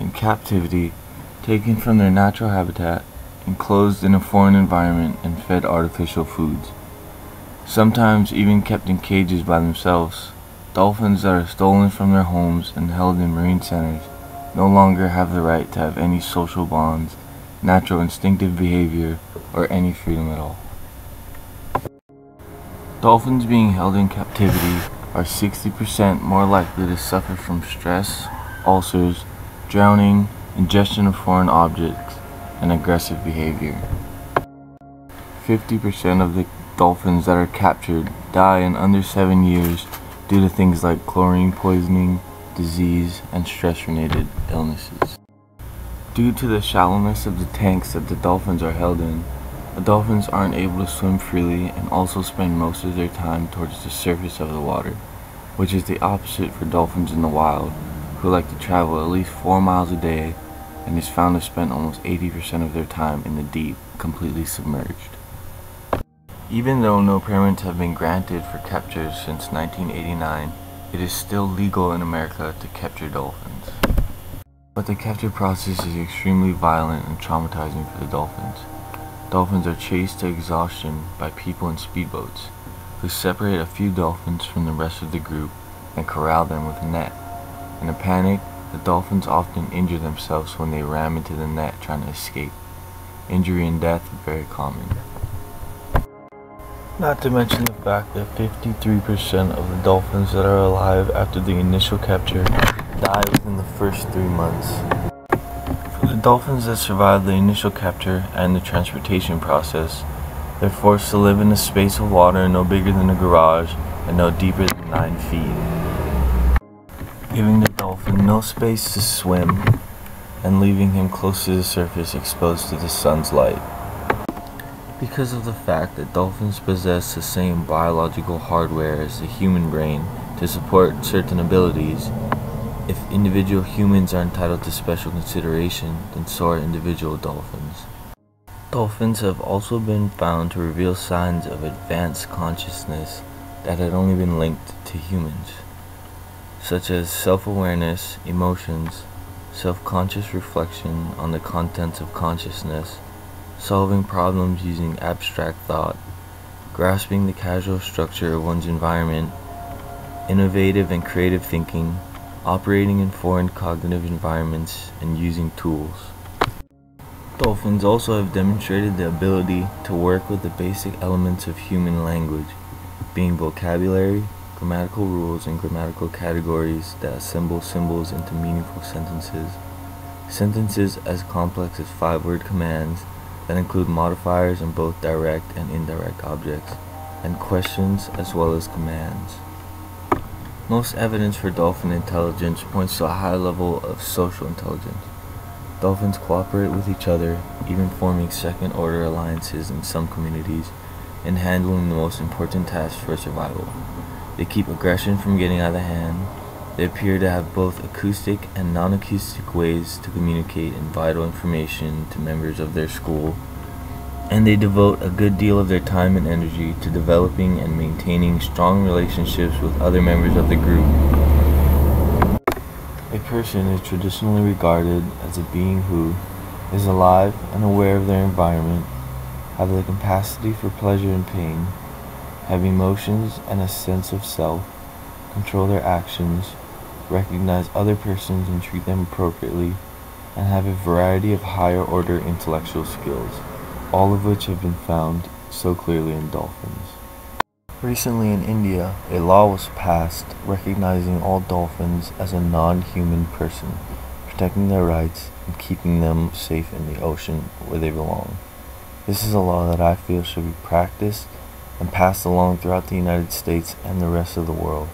in captivity, taken from their natural habitat, enclosed in a foreign environment and fed artificial foods. Sometimes even kept in cages by themselves. Dolphins that are stolen from their homes and held in marine centers no longer have the right to have any social bonds, natural instinctive behavior, or any freedom at all. Dolphins being held in captivity are 60% more likely to suffer from stress, ulcers, drowning, ingestion of foreign objects, and aggressive behavior. 50% of the dolphins that are captured die in under 7 years due to things like chlorine poisoning, disease, and stress-related illnesses. Due to the shallowness of the tanks that the dolphins are held in, the dolphins aren't able to swim freely and also spend most of their time towards the surface of the water, which is the opposite for dolphins in the wild, who like to travel at least 4 miles a day and is found to spend almost 80% of their time in the deep, completely submerged. Even though no permits have been granted for captures since 1989, it is still legal in America to capture dolphins. But the capture process is extremely violent and traumatizing for the dolphins. Dolphins are chased to exhaustion by people in speedboats, who separate a few dolphins from the rest of the group and corral them with a net. In a panic, the dolphins often injure themselves when they ram into the net trying to escape. Injury and death are very common. Not to mention the fact that 53% of the dolphins that are alive after the initial capture die within the first 3 months. For the dolphins that survive the initial capture and the transportation process, they're forced to live in a space of water no bigger than a garage and no deeper than 9 feet, giving the dolphin no space to swim and leaving him close to the surface exposed to the sun's light. Because of the fact that dolphins possess the same biological hardware as the human brain to support certain abilities, if individual humans are entitled to special consideration, then so are individual dolphins. Dolphins have also been found to reveal signs of advanced consciousness that had only been linked to humans, such as self-awareness, emotions, self-conscious reflection on the contents of consciousness, solving problems using abstract thought, grasping the causal structure of one's environment, innovative and creative thinking, operating in foreign cognitive environments, and using tools. Dolphins also have demonstrated the ability to work with the basic elements of human language, being vocabulary, grammatical rules, and grammatical categories that assemble symbols into meaningful sentences, sentences as complex as 5-word commands that include modifiers in both direct and indirect objects, and questions as well as commands. Most evidence for dolphin intelligence points to a high level of social intelligence. Dolphins cooperate with each other, even forming second-order alliances in some communities, and handling the most important tasks for survival. They keep aggression from getting out of hand. They appear to have both acoustic and non-acoustic ways to communicate and vital information to members of their school, and they devote a good deal of their time and energy to developing and maintaining strong relationships with other members of the group. A person is traditionally regarded as a being who is alive and aware of their environment, have the capacity for pleasure and pain, have emotions and a sense of self, control their actions, recognize other persons and treat them appropriately, and have a variety of higher order intellectual skills, all of which have been found so clearly in dolphins. Recently in India, a law was passed recognizing all dolphins as a non-human person, protecting their rights and keeping them safe in the ocean where they belong. This is a law that I feel should be practiced and passed along throughout the United States and the rest of the world.